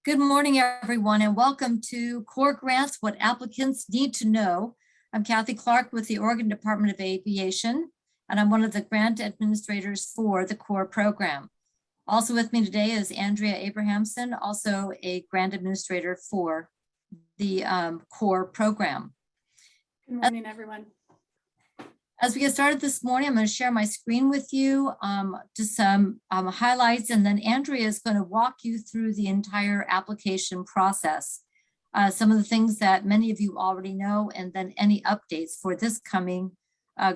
Good morning, everyone, and welcome to COAR Grants, What Applicants Need to Know. I'm Kathy Clark with the Oregon Department of Aviation, and I'm one of the grant administrators for the COAR program. Also with me today is Andrea Abrahamson, also a grant administrator for the COAR program. Good morning, everyone. As we get started this morning, I'm going to share my screen with you, just some highlights, and then Andrea is going to walk you through the entire application process. Some of the things that many of you already know, and then any updates for this coming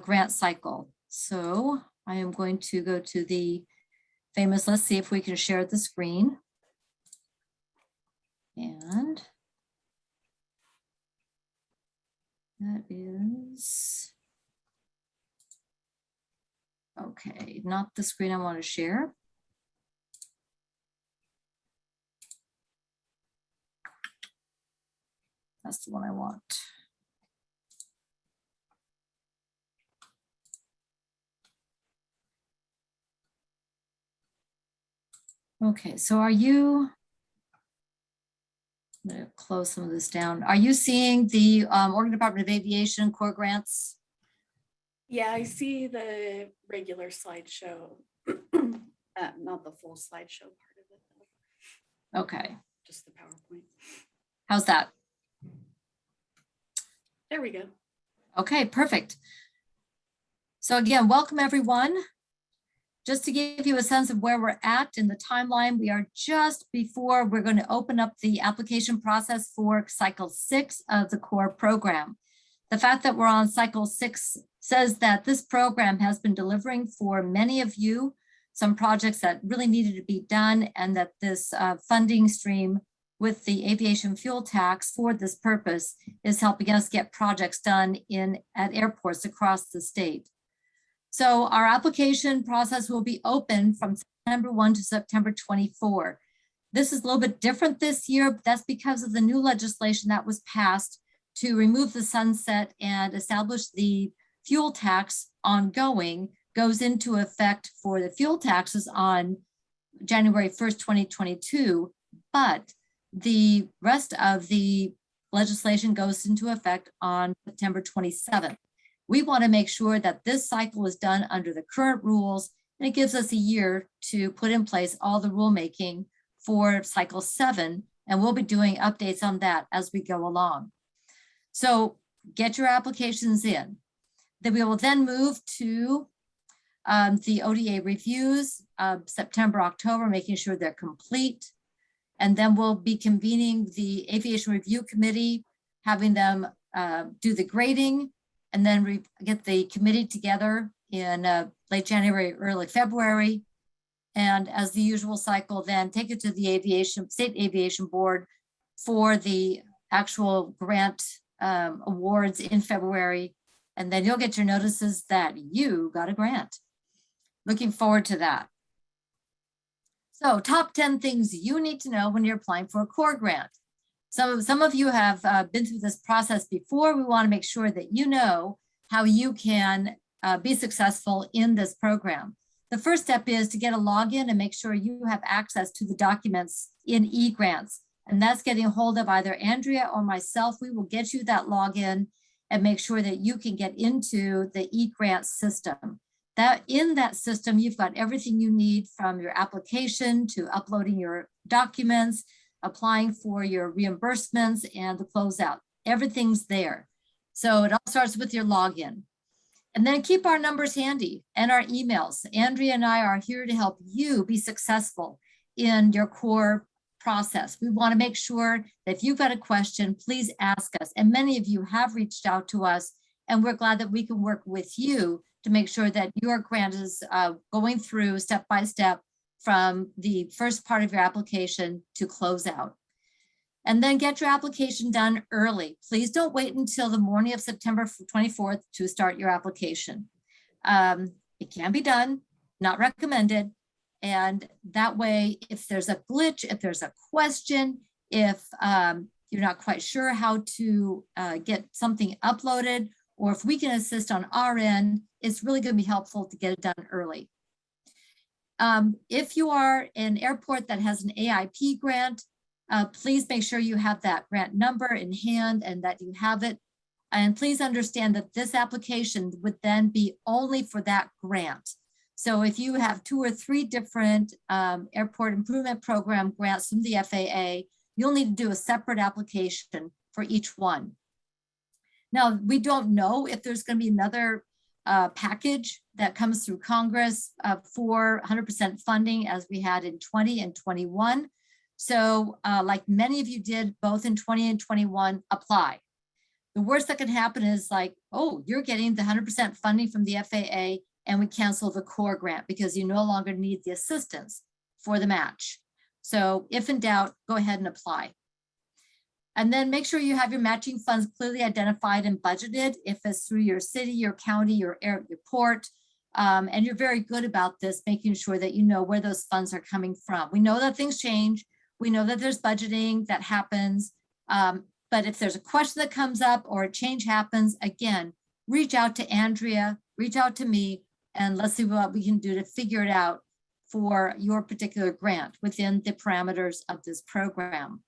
grant cycle. So I am going to go to the famous, let's see if we can share the screen. And that is... okay, not the screen I want to share. That's the one I want. Okay, so are you, I'm going to close some of this down. Are you seeing the Oregon Department of Aviation COAR grants? Yeah, I see the regular slideshow, not the full slideshow part of it, though. Okay. Just the PowerPoint. How's that? There we go. Okay, perfect. So again, welcome everyone. Just to give you a sense of where we're at in the timeline, we are just before we're going to open up the application process for cycle 6 of the COAR program. The fact that we're on cycle 6 says that this program has been delivering for many of you some projects that really needed to be done, and that this funding stream with the aviation fuel tax for this purpose is helping us get projects done at airports across the state. So our application process will be open from September 1 to September 24. This is a little bit different this year, but that's because of the new legislation that was passed to remove the sunset and establish the fuel tax ongoing, goes into effect for the fuel taxes on January 1st, 2022, but the rest of the legislation goes into effect on September 27th. We want to make sure that this cycle is done under the current rules, and it gives us a year to put in place all the rulemaking for cycle 7, and we'll be doing updates on that as we go along. So get your applications in. Then we will then move to the ODA reviews, September, October, making sure they're complete. And then we'll be convening the Aviation Review Committee, having them do the grading, and then get the committee together in late January, early February. And as the usual cycle, then take it to the State Aviation Board for the actual grant awards in February. And then you'll get your notices that you got a grant. Looking forward to that. So top 10 things you need to know when you're applying for a COAR grant. Some of you have been through this process before. We want to make sure that you know how you can be successful in this program. The first step is to get a login and make sure you have access to the documents in eGrants. And that's getting a hold of either Andrea or myself. We will get you that login and make sure that you can get into the eGrant system. That in that system, you've got everything you need, from your application to uploading your documents, applying for your reimbursements, and the closeout. Everything's there. So it all starts with your login. And then keep our numbers handy and our emails. Andrea and I are here to help you be successful in your COAR process. We want to make sure that if you've got a question, please ask us. And many of you have reached out to us, and we're glad that we can work with you to make sure that your grant is going through step by step from the first part of your application to close out. And then get your application done early. Please don't wait until the morning of September 24th to start your application. It can be done, not recommended. And that way, if there's a glitch, if there's a question, if you're not quite sure how to get something uploaded, or if we can assist on our end, it's really going to be helpful to get it done early. If you are an airport that has an AIP grant, Please make sure you have that grant number in hand and that you have it. And please understand that this application would then be only for that grant. So if you have 2 or 3 different airport improvement program grants from the FAA, you'll need to do a separate application for each one. Now, we don't know if there's going to be another package that comes through Congress for 100% funding as we had in 20 and 21. So like many of you did both in 20 and 21, apply. The worst that can happen is like, oh, you're getting the 100% funding from the FAA and we cancel the COAR grant because you no longer need the assistance for the match. So if in doubt, go ahead and apply. And then make sure you have your matching funds clearly identified and budgeted if it's through your city, your county, your port. And you're very good about this, making sure that you know where those funds are coming from. We know that things change. We know that there's budgeting that happens. But if there's a question that comes up or a change happens, again, reach out to Andrea, reach out to me, and let's see what we can do to figure it out for your particular grant within the parameters of this program.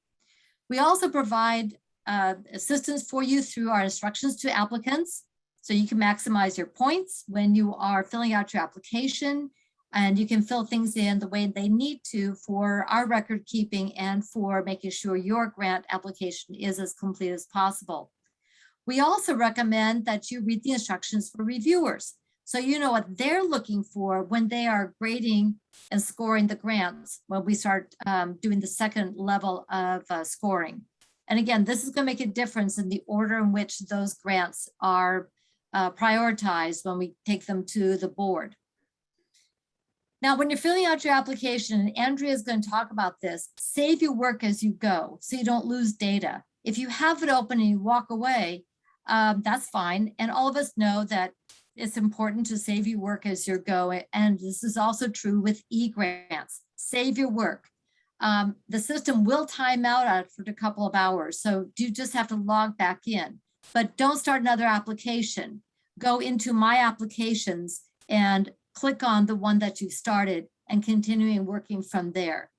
We also provide assistance for you through our instructions to applicants. So you can maximize your points when you are filling out your application, and you can fill things in the way they need to for our record keeping and for making sure your grant application is as complete as possible. We also recommend that you read the instructions for reviewers, so you know what they're looking for when they are grading and scoring the grants when we start doing the second level of scoring. And again, this is going to make a difference in the order in which those grants are prioritized when we take them to the board. Now, when you're filling out your application, and Andrea is going to talk about this, save your work as you go so you don't lose data. If you have it open and you walk away, that's fine. And all of us know that it's important to save your work as you're going. And this is also true with e-grants. Save your work. The system will time out after a couple of hours. So you just have to log back in, but don't start another application. Go into My Applications and click on the one that you started and continuing working from there.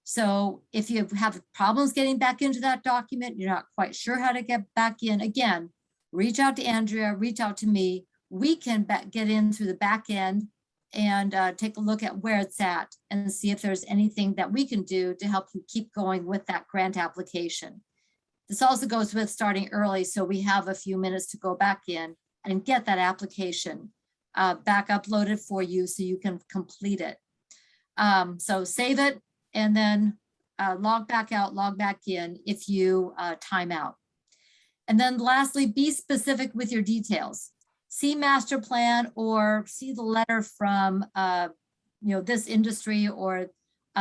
So if you have problems getting back into that document, you're not quite sure how to get back in, again, reach out to Andrea, reach out to me. We can get in through the back end and take a look at where it's at and see if there's anything that we can do to help you keep going with that grant application. This also goes with starting early, so we have a few minutes to go back in and get that application back uploaded for you so you can complete it. So save it and then log back out, log back in if you time out. And then lastly, be specific with your details. See master plan or see the letter from this industry or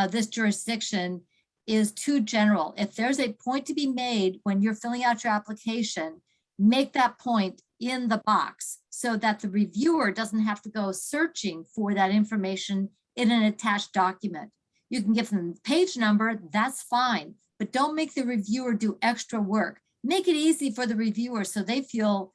this jurisdiction is too general. If there's a point to be made when you're filling out your application, make that point in the box so that the reviewer doesn't have to go searching for that information in an attached document. You can give them the page number, that's fine, but don't make the reviewer do extra work. Make it easy for the reviewer so they feel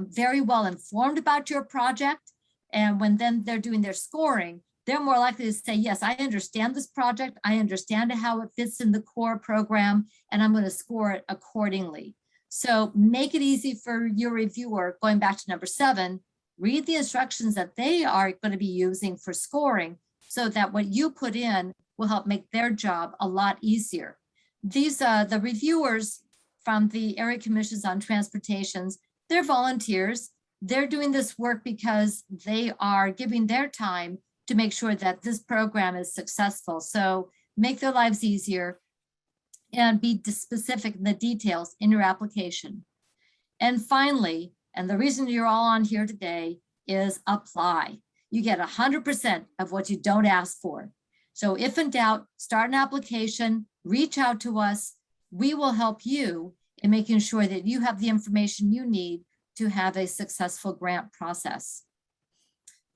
very well informed about your project. And when then they're doing their scoring, they're more likely to say, yes, I understand this project. I understand how it fits in the COAR program, and I'm going to score it accordingly. So make it easy for your reviewer. Going back to number 7, read the instructions that they are going to be using for scoring so that what you put in will help make their job a lot easier. These the reviewers from the area commissions on transportations, they're volunteers. They're doing this work because they are giving their time to make sure that this program is successful. So make their lives easier and be specific in the details in your application. And finally, and the reason you're all on here today is apply. You get 100% of what you don't ask for. So if in doubt, start an application, reach out to us. We will help you in making sure that you have the information you need to have a successful grant process.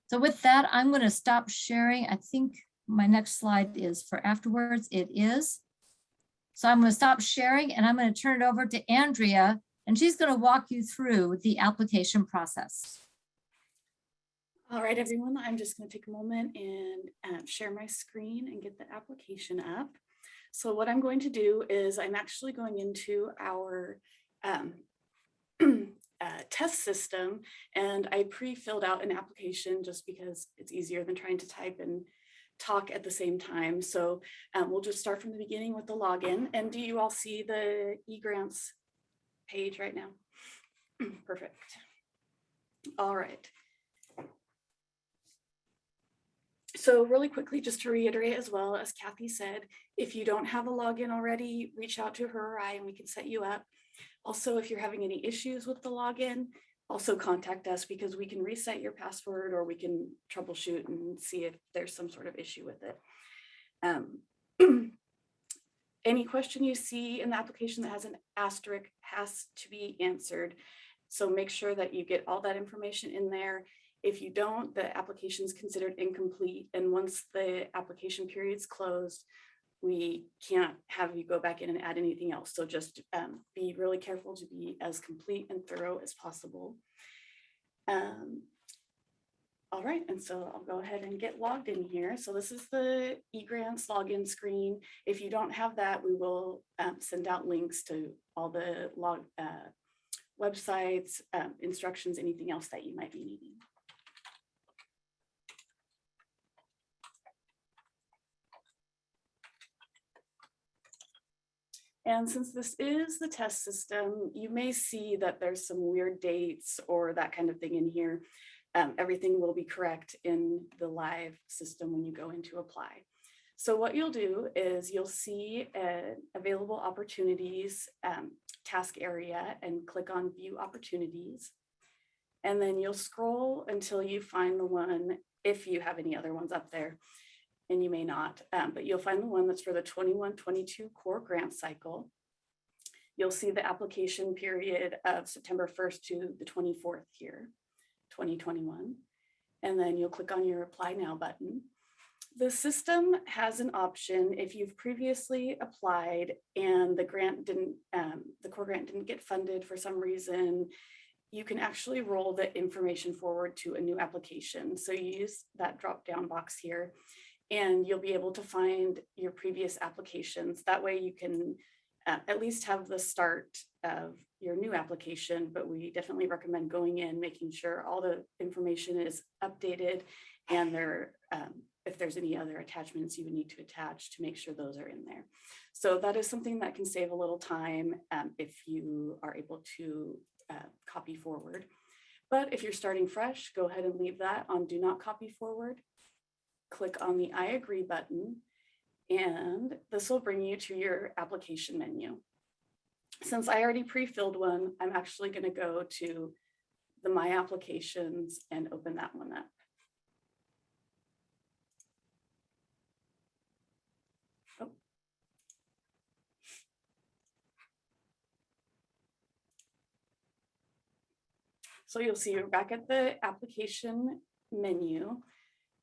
So with that, I'm going to stop sharing. I think my next slide is for afterwards. It is. So I'm going to stop sharing and I'm going to turn it over to Andrea, and she's going to walk you through the application process. All right, everyone, I'm just going to take a moment and share my screen and get the application up. So what I'm going to do is I'm actually going into our test system, and I pre-filled out an application just because it's easier than trying to type and talk at the same time. So we'll just start from the beginning with the login. And do you all see the eGrants page right now? Perfect. All right. So really quickly, just to reiterate as well, as Kathy said, if you don't have a login already, reach out to her or I and we can set you up. Also, if you're having any issues with the login, also contact us because we can reset your password or we can troubleshoot and see if there's some sort of issue with it. Any question you see in the application that has an asterisk has to be answered. So make sure that you get all that information in there. If you don't, the application is considered incomplete. And once the application period is closed, we can't have you go back in and add anything else. So just be really careful to be as complete and thorough as possible. All right, and so I'll go ahead and get logged in here. So this is the eGrants login screen. If you don't have that, we will send out links to all the websites, instructions, anything else that you might be needing. And since this is the test system, you may see that there's some weird dates or that kind of thing in here. Everything will be correct in the live system when you go in to apply. So what you'll do is you'll see available opportunities task area and click on view opportunities. And then you'll scroll until you find the one, if you have any other ones up there, and you may not, but you'll find the one that's for the 21-22 COAR grant cycle. You'll see the application period of September 1st to the 24th here, 2021. And then you'll click on your apply now button. The system has an option if you've previously applied and the grant didn't, the COAR grant didn't get funded for some reason, you can actually roll the information forward to a new application. So you use that drop down box here and you'll be able to find your previous applications. That way you can at least have the start of your new application, but we definitely recommend going in, making sure all the information is updated and if there's any other attachments you would need to attach to make sure those are in there. So that is something that can save a little time if you are able to copy forward. But if you're starting fresh, go ahead and leave that on do not copy forward. Click on the I agree button, and this will bring you to your application menu. Since I already pre-filled one, I'm actually going to go to the My Applications and open that one up. Oh. So you'll see you're back at the application menu.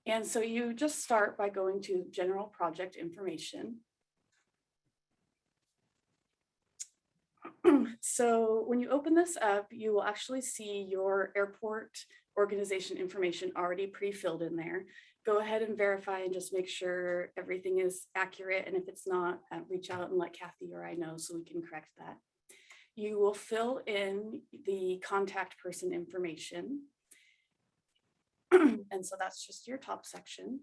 And so you just start by going to general project information. So when you open this up, you will actually see your airport organization information already pre-filled in there. Go ahead and verify and just make sure everything is accurate. And if it's not, reach out and let Kathy or I know so we can correct that. You will fill in the contact person information. And so that's just your top section.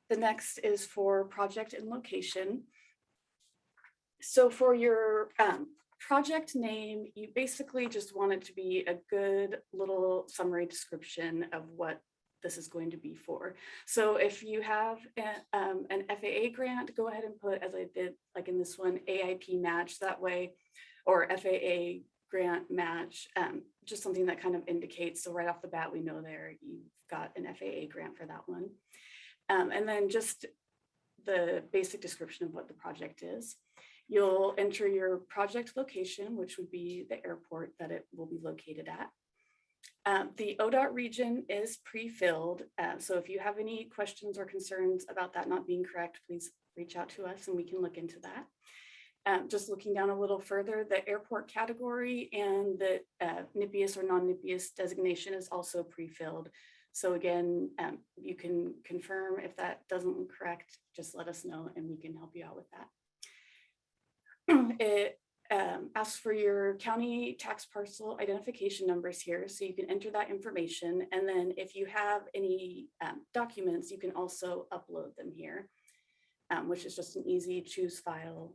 The next is for project and location. So for your project name, you basically just want it to be a good little summary description of what this is going to be for. So if you have an FAA grant, go ahead and put, as I did like in this one, AIP match that way, or FAA grant match, just something that kind of indicates, so right off the bat, we know there you've got an FAA grant for that one. And then just the basic description of what the project is. You'll enter your project location, which would be the airport that it will be located at. The ODOT region is pre-filled. So if you have any questions or concerns about that not being correct, please reach out to us and we can look into that. Just looking down a little further, the airport category and the NIPIUS or non-NIPIUS designation is also pre-filled. So again, you can confirm if that doesn't look correct, just let us know and we can help you out with that. It asks for your county tax parcel identification numbers here, so you can enter that information. And then if you have any documents, you can also upload them here, which is just an easy choose file,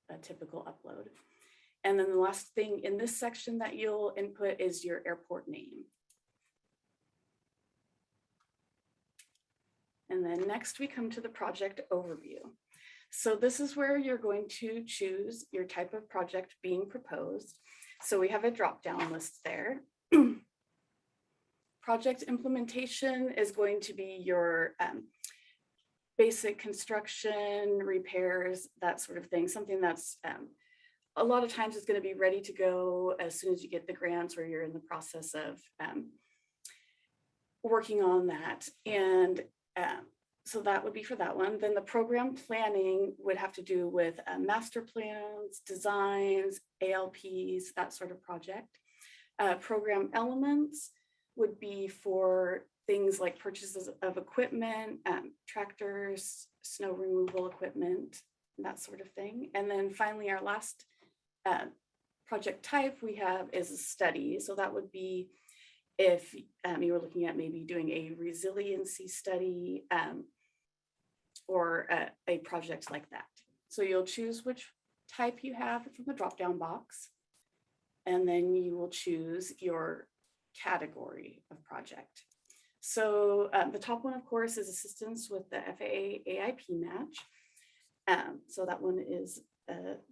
a typical upload. And then the last thing in this section that you'll input is your airport name. And then next we come to the project overview. So this is where you're going to choose your type of project being proposed. So we have a drop-down list there. Project implementation is going to be your basic construction, repairs, that sort of thing. Something that's a lot of times is going to be ready to go as soon as you get the grants or you're in the process of working on that. And so that would be for that one. Then the program planning would have to do with master plans, designs, ALPs, that sort of project. Program elements would be for things like purchases of equipment, tractors, snow removal equipment, that sort of thing. And then finally, our last project type we have is a study. So that would be if you were looking at maybe doing a resiliency study or a project like that. So you'll choose which type you have from the drop-down box, and then you will choose your category of project. So the top one, of course, is assistance with the FAA AIP match. So that one is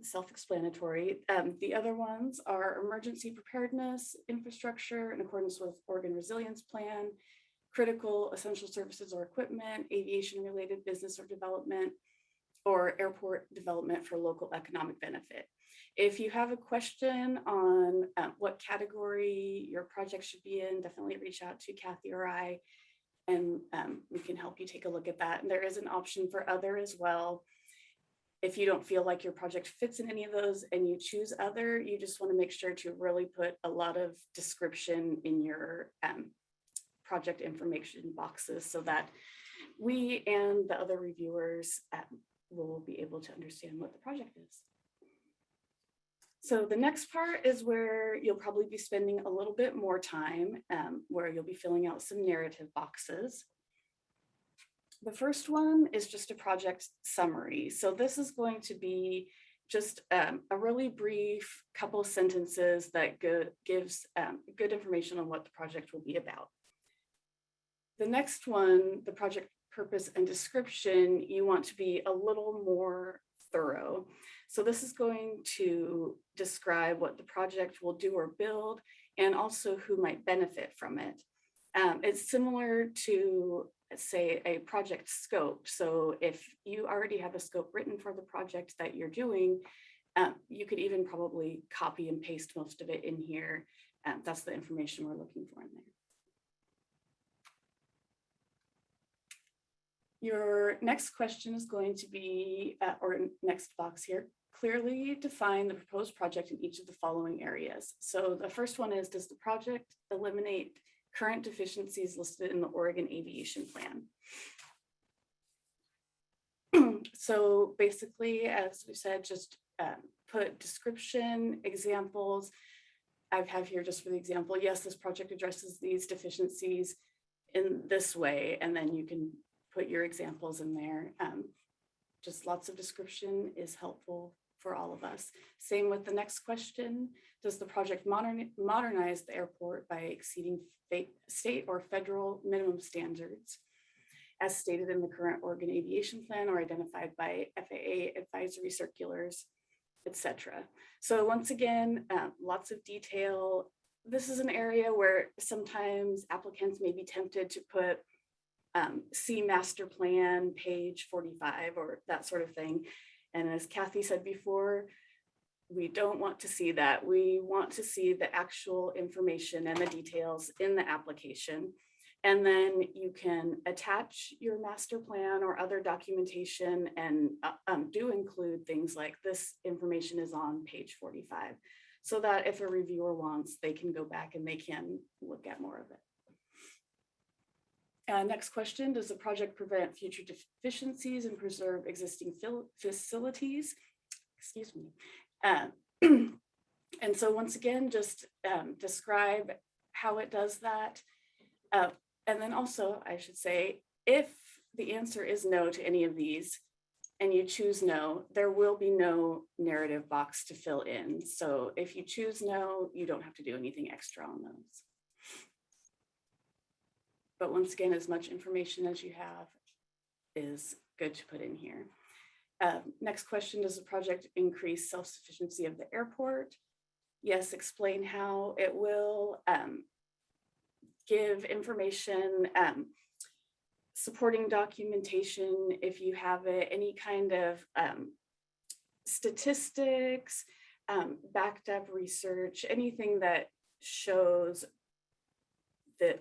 self-explanatory. The other ones are emergency preparedness, infrastructure in accordance with Oregon Resilience Plan, critical essential services or equipment, aviation related business or development, or airport development for local economic benefit. If you have a question on what category your project should be in, definitely reach out to Kathy or I, and we can help you take a look at that. And there is an option for other as well. If you don't feel like your project fits in any of those and you choose other, you just want to make sure to really put a lot of description in your project information boxes so that we and the other reviewers will be able to understand what the project is. So the next part is where you'll probably be spending a little bit more time, where you'll be filling out some narrative boxes. The first one is just a project summary. So this is going to be just a really brief couple sentences that gives good information on what the project will be about. The next one, the project purpose and description, you want to be a little more thorough. So this is going to describe what the project will do or build, and also who might benefit from it. It's similar to, say, a project scope. So if you already have a scope written for the project that you're doing, you could even probably copy and paste most of it in here. That's the information we're looking for in there. Your next question is going to be, or next box here, clearly define the proposed project in each of the following areas. So the first one is, does the project eliminate current deficiencies listed in the Oregon Aviation Plan? So basically, as we said, just put description, examples. I have here just for the example, yes, this project addresses these deficiencies in this way, and then you can put your examples in there. Just lots of description is helpful for all of us. Same with the next question. Does the project modernize the airport by exceeding state or federal minimum standards as stated in the current Oregon Aviation Plan or identified by FAA advisory circulars, etc.? So once again, lots of detail. This is an area where sometimes applicants may be tempted to put see master plan page 45 or that sort of thing. And as Kathy said before, we don't want to see that. We want to see the actual information and the details in the application. And then you can attach your master plan or other documentation and do include things like this information is on page 45, so that if a reviewer wants, they can go back and they can look at more of it. Next question, does the project prevent future deficiencies and preserve existing facilities? excuse me. And so once again, just describe how it does that. And then also, I should say, if the answer is no to any of these and you choose no, there will be no narrative box to fill in. So if you choose no, you don't have to do anything extra on those. But once again, as much information as you have is good to put in here. Next question, does the project increase self-sufficiency of the airport? Yes, explain how it will. Give information, supporting documentation if you have it, any kind of statistics, backed up research, anything that shows that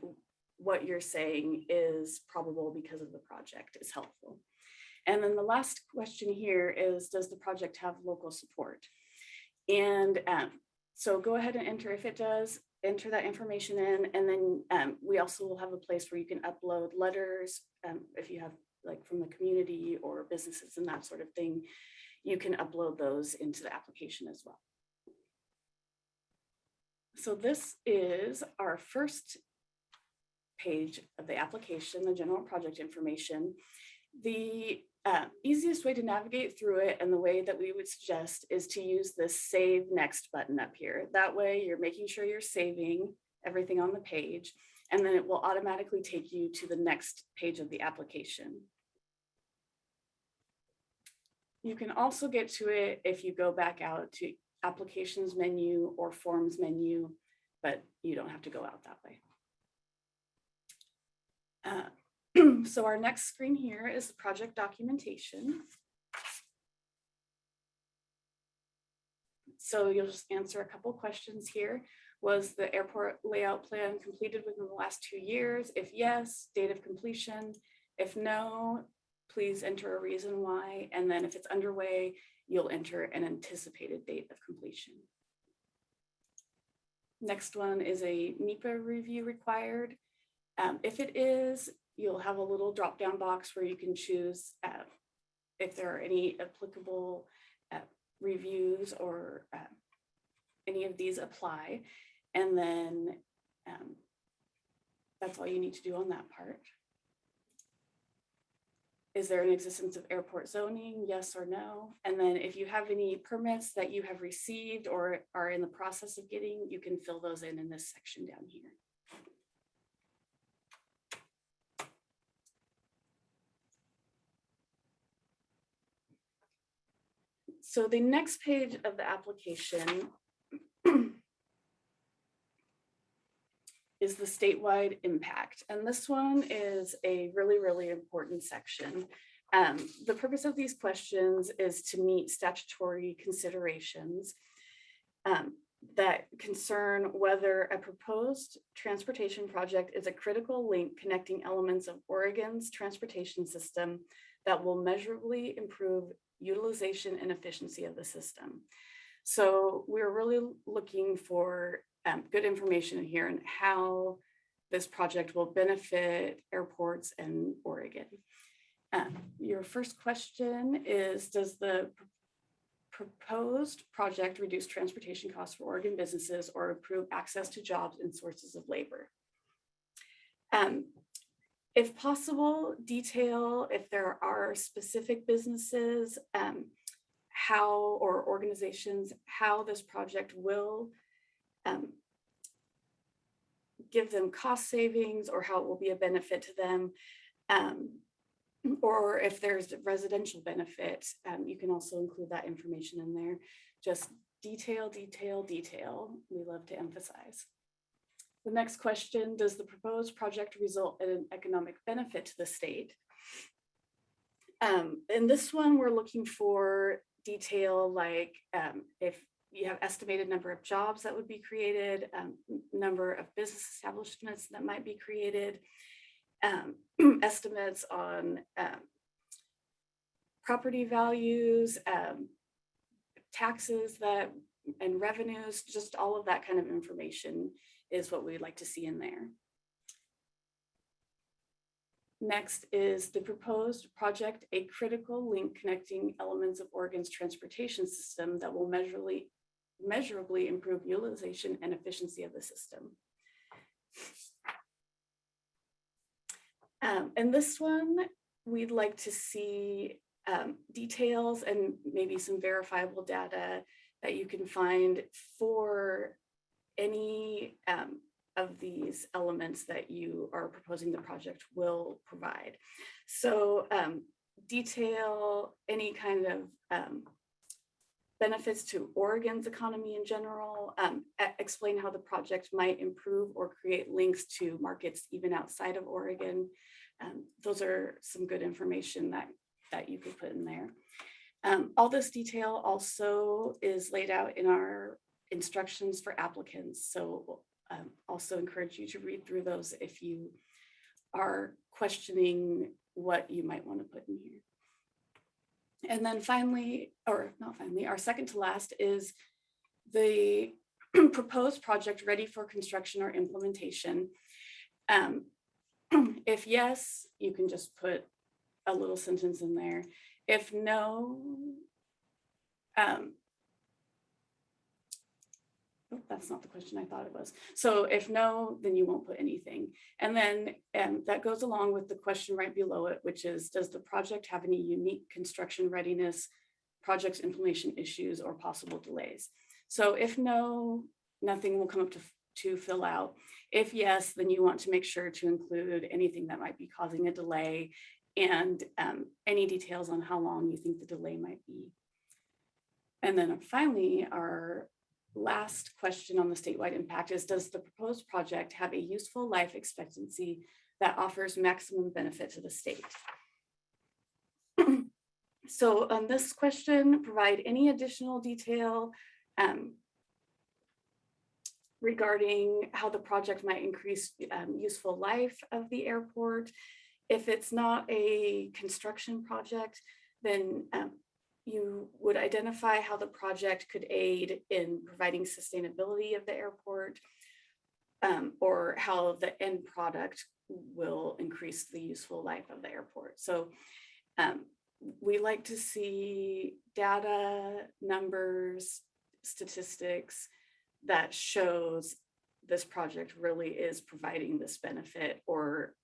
what you're saying is probable because of the project is helpful. And then the last question here is, does the project have local support? And so go ahead and enter if it does, enter that information in, and then we also will have a place where you can upload letters if you have like from the community or businesses and that sort of thing, you can upload those into the application as well. So this is our first page of the application, the general project information. The easiest way to navigate through it and the way that we would suggest is to use this Save Next button up here. That way you're making sure you're saving everything on the page, and then it will automatically take you to the next page of the application. You can also get to it if you go back out to Applications menu or Forms menu, but you don't have to go out that way. So our next screen here is the project documentation. So you'll just answer a couple questions here. Was the airport layout plan completed within the last 2 years? If yes, date of completion. If no, please enter a reason why. And then if it's underway, you'll enter an anticipated date of completion. Next one is a NEPA review required. If it is, you'll have a little drop-down box where you can choose if there are any applicable reviews or any of these apply. And then that's all you need to do on that part. Is there an existence of airport zoning? Yes or no? And then if you have any permits that you have received or are in the process of getting, you can fill those in this section down here. So the next page of the application is the statewide impact. And this one is a really, really important section. The purpose of these questions is to meet statutory considerations that concern whether a proposed transportation project is a critical link connecting elements of Oregon's transportation system that will measurably improve utilization and efficiency of the system. So we're really looking for good information here on how this project will benefit airports in Oregon. Your first question is, does the proposed project reduce transportation costs for Oregon businesses or improve access to jobs and sources of labor? If possible, detail if there are specific businesses, how or organizations, how this project will give them cost savings or how it will be a benefit to them. Or if there's residential benefit, you can also include that information in there. Just detail, detail, detail. We love to emphasize. The next question, does the proposed project result in an economic benefit to the state? In this one, we're looking for detail like if you have estimated number of jobs that would be created, number of business establishments that might be created, estimates on property values, taxes and revenues, just all of that kind of information is what we'd like to see in there. Next is the proposed project, a critical link connecting elements of Oregon's transportation system that will measurably improve utilization and efficiency of the system. And this one, we'd like to see details and maybe some verifiable data that you can find for any of these elements that you are proposing the project will provide. So detail any kind of benefits to Oregon's economy in general, explain how the project might improve or create links to markets even outside of Oregon. Those are some good information that you could put in there. All this detail also is laid out in our instructions for applicants. So also encourage you to read through those if you are questioning what you might want to put in here. And then finally, or not finally, our second to last is the proposed project ready for construction or implementation. If yes, you can just put a little sentence in there. If no, that's not the question I thought it was. So if no, then you won't put anything. And then that goes along with the question right below it, which is, does the project have any unique construction readiness, project implementation issues, or possible delays? So if no, nothing will come up to fill out. If yes, then you want to make sure to include anything that might be causing a delay and any details on how long you think the delay might be. And then finally, our last question on the statewide impact is, does the proposed project have a useful life expectancy that offers maximum benefit to the state? So on this question, provide any additional detail regarding how the project might increase useful life of the airport. If it's not a construction project, then you would identify how the project could aid in providing sustainability of the airport, or how the end product will increase the useful life of the airport. So we like to see data, numbers, statistics that shows this project really is providing this benefit, or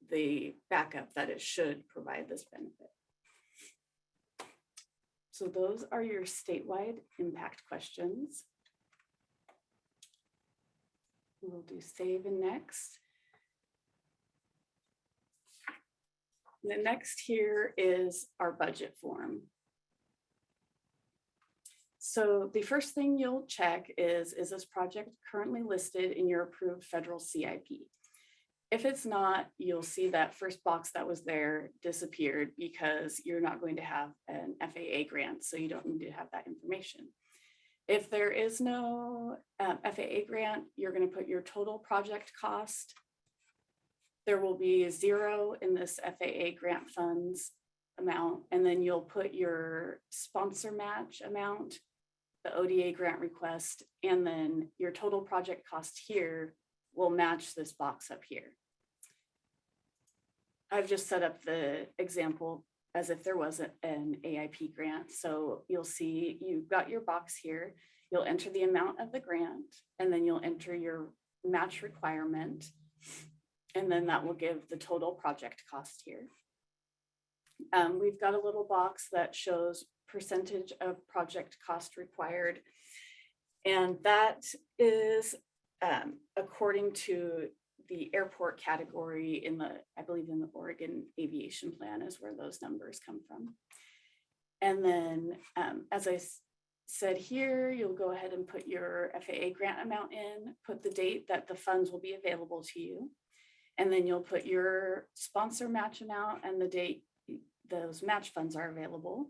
the backup that it should provide this benefit. So those are your statewide impact questions. We'll do save and next. The next here is our budget form. So the first thing you'll check is this project currently listed in your approved federal CIP? If it's not, you'll see that first box that was there disappeared because you're not going to have an FAA grant, so you don't need to have that information. If there is no FAA grant, you're going to put your total project cost. There will be 0 in this FAA grant funds amount, and then you'll put your sponsor match amount, the ODA grant request, and then your total project cost here will match this box up here. I've just set up the example as if there wasn't an AIP grant. So you'll see you've got your box here. You'll enter the amount of the grant, and then you'll enter your match requirement. And then that will give the total project cost here. We've got a little box that shows percentage of project cost required. And that is according to the airport category in the, I believe in the Oregon Aviation Plan is where those numbers come from. And then as I said here, you'll go ahead and put your FAA grant amount in, put the date that the funds will be available to you. And then you'll put your sponsor match amount and the date those match funds are available.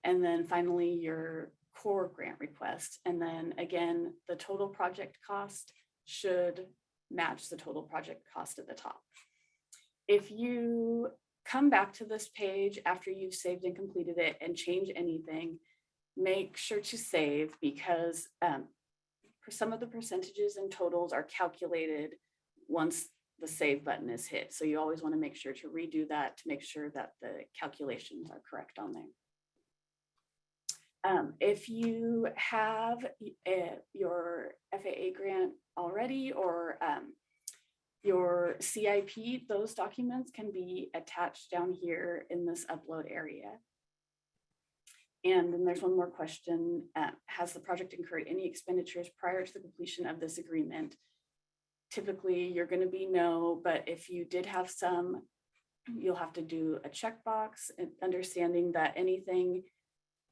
And then finally your COAR grant request. And then again, the total project cost should match the total project cost at the top. If you come back to this page after you've saved and completed it and change anything, make sure to save, because for some of the percentages and totals are calculated once the save button is hit. So you always want to make sure to redo that to make sure that the calculations are correct on there. If you have your FAA grant already or your CIP, those documents can be attached down here in this upload area. And then there's one more question. Has the project incurred any expenditures prior to the completion of this agreement? Typically, you're going to be no, but if you did have some, you'll have to do a checkbox, and understanding that anything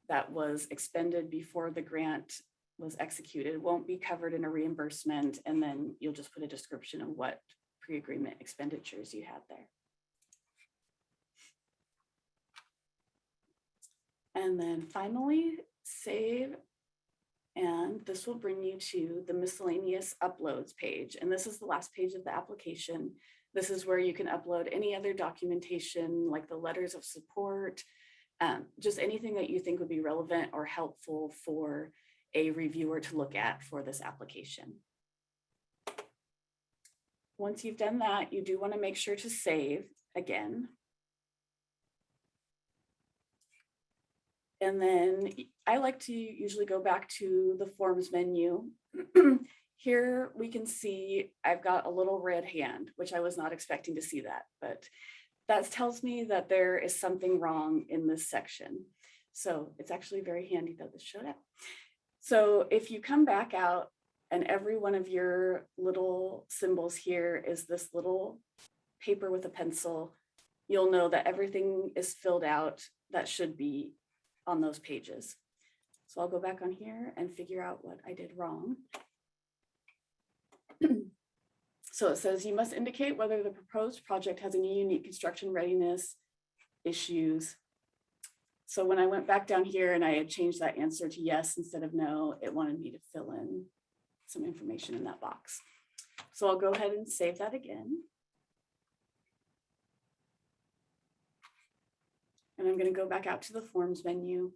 that was expended before the grant was executed won't be covered in a reimbursement. And then you'll just put a description of what pre-agreement expenditures you had there. And then finally, save. And this will bring you to the miscellaneous uploads page. And this is the last page of the application. This is where you can upload any other documentation like the letters of support, just anything that you think would be relevant or helpful for a reviewer to look at for this application. Once you've done that, you do want to make sure to save again. And then I like to usually go back to the forms menu. Here we can see I've got a little red hand, which I was not expecting to see that, but that tells me that there is something wrong in this section. So it's actually very handy that this showed up. So if you come back out and every one of your little symbols here is this little paper with a pencil, you'll know that everything is filled out that should be on those pages. So I'll go back on here and figure out what I did wrong. So it says you must indicate whether the proposed project has any unique construction readiness issues. So when I went back down here and I had changed that answer to yes instead of no, it wanted me to fill in some information in that box. So I'll go ahead and save that again. And I'm going to go back out to the forms menu.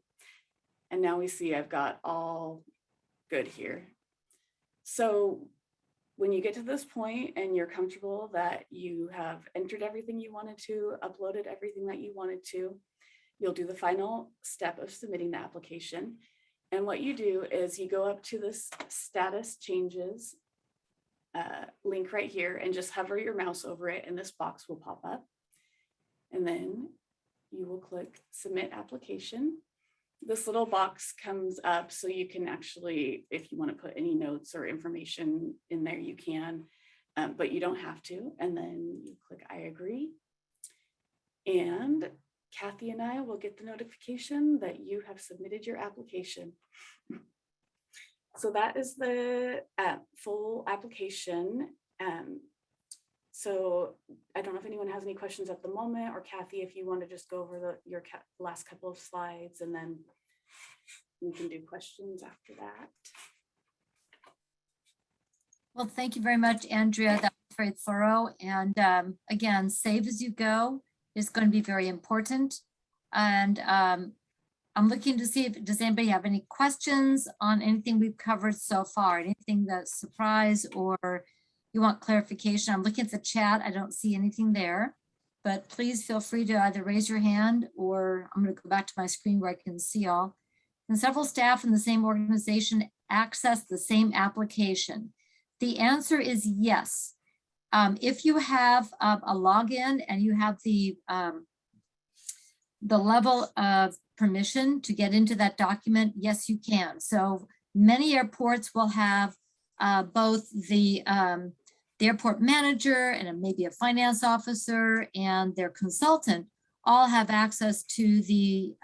And now we see I've got all good here. So when you get to this point and you're comfortable that you have entered everything you wanted to, uploaded everything that you wanted to, you'll do the final step of submitting the application. And what you do is you go up to this status changes link right here and just hover your mouse over it and this box will pop up. And then you will click submit application. This little box comes up so you can actually, if you want to put any notes or information in there, you can, but you don't have to. And then you click I agree. And Kathy and I will get the notification that you have submitted your application. So that is the full application. So I don't know if anyone has any questions at the moment, or Kathy, if you want to just go over your last couple of slides and then we can do questions after that. Well, thank you very much, Andrea. That was very thorough. And again, save as you go is going to be very important. And I'm looking to see if, does anybody have any questions on anything we've covered so far? Anything that's surprise or you want clarification? I'm looking at the chat. I don't see anything there, but please feel free to either raise your hand or I'm going to go back to my screen where I can see all. Can several staff in the same organization access the same application? The answer is yes. If you have a login and you have the level of permission to get into that document, yes, you can. So many airports will have both the airport manager and maybe a finance officer and their consultant all have access to the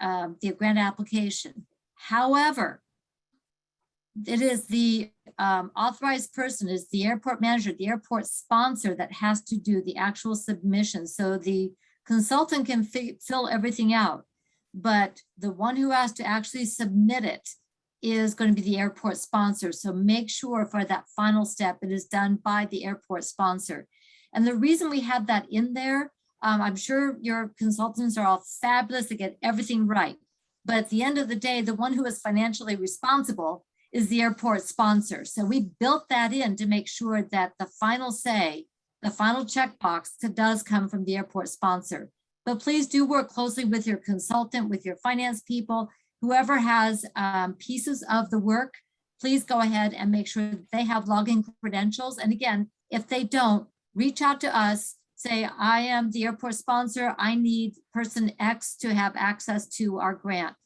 grant application. However, it is the authorized person, is the airport manager, the airport sponsor that has to do the actual submission. So the consultant can fill everything out, but the one who has to actually submit it is going to be the airport sponsor. So make sure for that final step, it is done by the airport sponsor. And the reason we have that in there, I'm sure your consultants are all fabulous to get everything right. But at the end of the day, the one who is financially responsible is the airport sponsor. So we built that in to make sure that the final say the final checkbox does come from the airport sponsor. But please do work closely with your consultant, with your finance people, whoever has pieces of the work. Please go ahead and make sure that they have login credentials. And again, if they don't, reach out to us, say, I am the airport sponsor. I need person X to have access to our grant.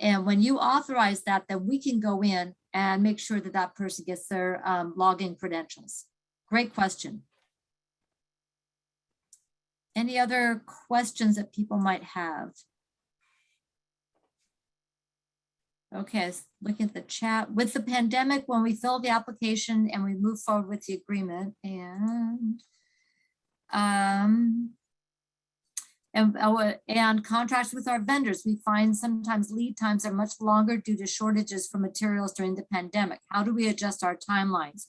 And when you authorize that, then we can go in and make sure that that person gets their login credentials. Great question. Any other questions that people might have? Okay, looking at the chat. With the pandemic, when we fill the application and we move forward with the agreement and contracts with our vendors, we find sometimes lead times are much longer due to shortages for materials during the pandemic. How do we adjust our timelines?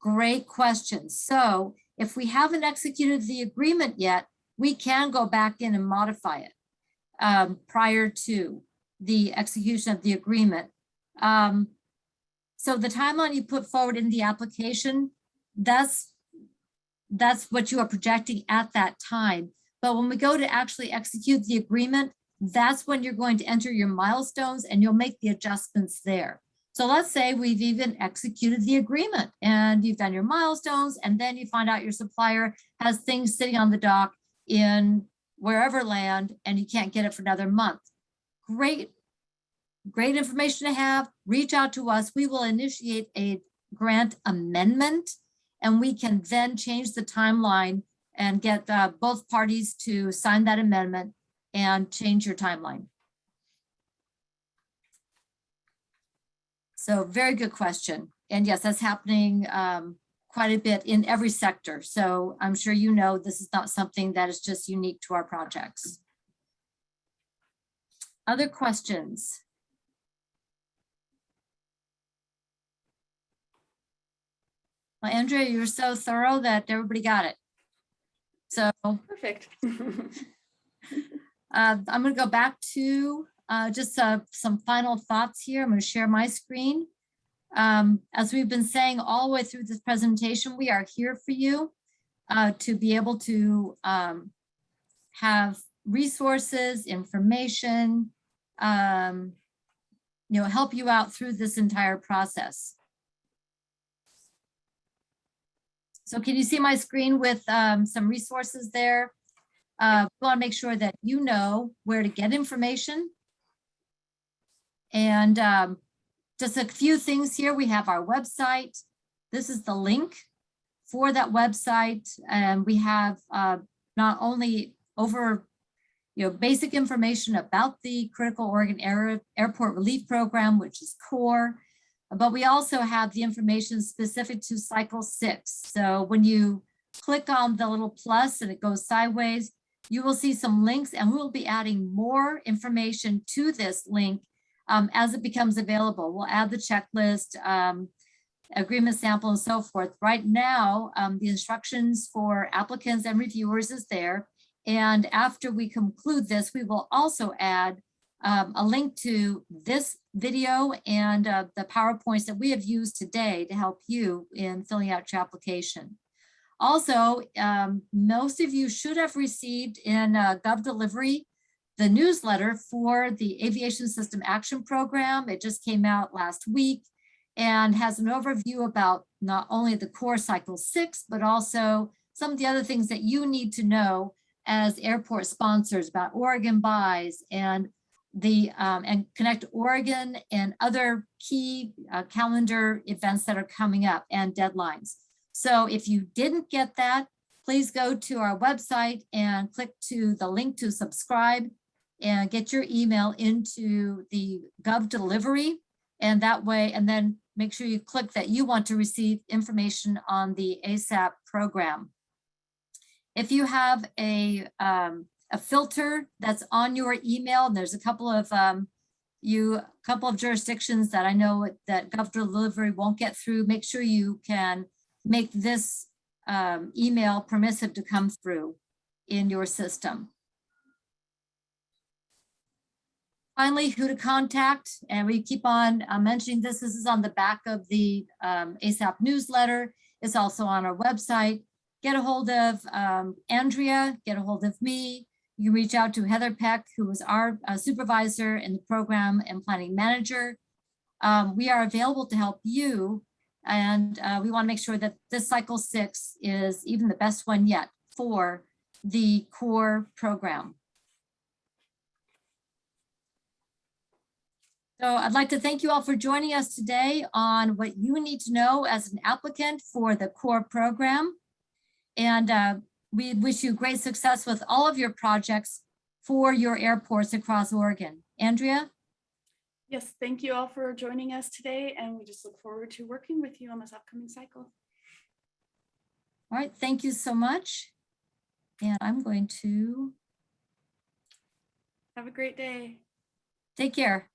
Great question. So if we haven't executed the agreement yet, we can go back in and modify it prior to the execution of the agreement. So the timeline you put forward in the application, that's what you are projecting at that time. But when we go to actually execute the agreement, that's when you're going to enter your milestones and you'll make the adjustments there. So let's say we've even executed the agreement and you've done your milestones, and then you find out your supplier has things sitting on the dock in wherever land and you can't get it for another month. Great information to have. Reach out to us. We will initiate a grant amendment and we can then change the timeline and get both parties to sign that amendment and change your timeline. So very good question. And yes, that's happening quite a bit in every sector. So I'm sure you know this is not something that is just unique to our projects. Other questions? Well, Andrea, you're so thorough that everybody got it. So perfect. I'm going to go back to just some final thoughts here. I'm going to share my screen. As we've been saying all the way through this presentation, we are here for you to be able to have resources, information, help you out through this entire process. So can you see my screen with some resources there? We want to make sure that you know where to get information. And just a few things here. We have our website. This is the link for that website. And we have not only over basic information about the Critical Oregon Airport Relief Program, which is COAR, but we also have the information specific to Cycle 6. So when you click on the little plus and it goes sideways, you will see some links, and we'll be adding more information to this link as it becomes available. We'll add the checklist, agreement sample, and so forth. Right now, the instructions for applicants and reviewers is there. And after we conclude this, we will also add a link to this video and the PowerPoints that we have used today to help you in filling out your application. Also, most of you should have received in GovDelivery the newsletter for the Aviation System Action Program. It just came out last week and has an overview about not only the COAR Cycle 6, but also some of the other things that you need to know as airport sponsors about Oregon buys and the and Connect Oregon and other key calendar events that are coming up and deadlines. So if you didn't get that, please go to our website and click to the link to subscribe and get your email into the GovDelivery. And that way, and then make sure you click that you want to receive information on the ASAP program. If you have a filter that's on your email, and there's a couple of jurisdictions that I know that GovDelivery won't get through, make sure you can make this email permissive to come through in your system. Finally, who to contact, and we keep on mentioning this. This is on the back of the ASAP newsletter. It's also on our website. get a hold of Andrea, get a hold of me. You reach out to Heather Peck, who is our supervisor in the program and planning manager. We are available to help you. And we want to make sure that this cycle 6 is even the best one yet for the COAR program. So I'd like to thank you all for joining us today on what you need to know as an applicant for the COAR program. And we wish you great success with all of your projects for your airports across Oregon. Andrea? Yes, thank you all for joining us today, and we just look forward to working with you on this upcoming cycle. All right, thank you so much. And I'm going to Have a great day. take care.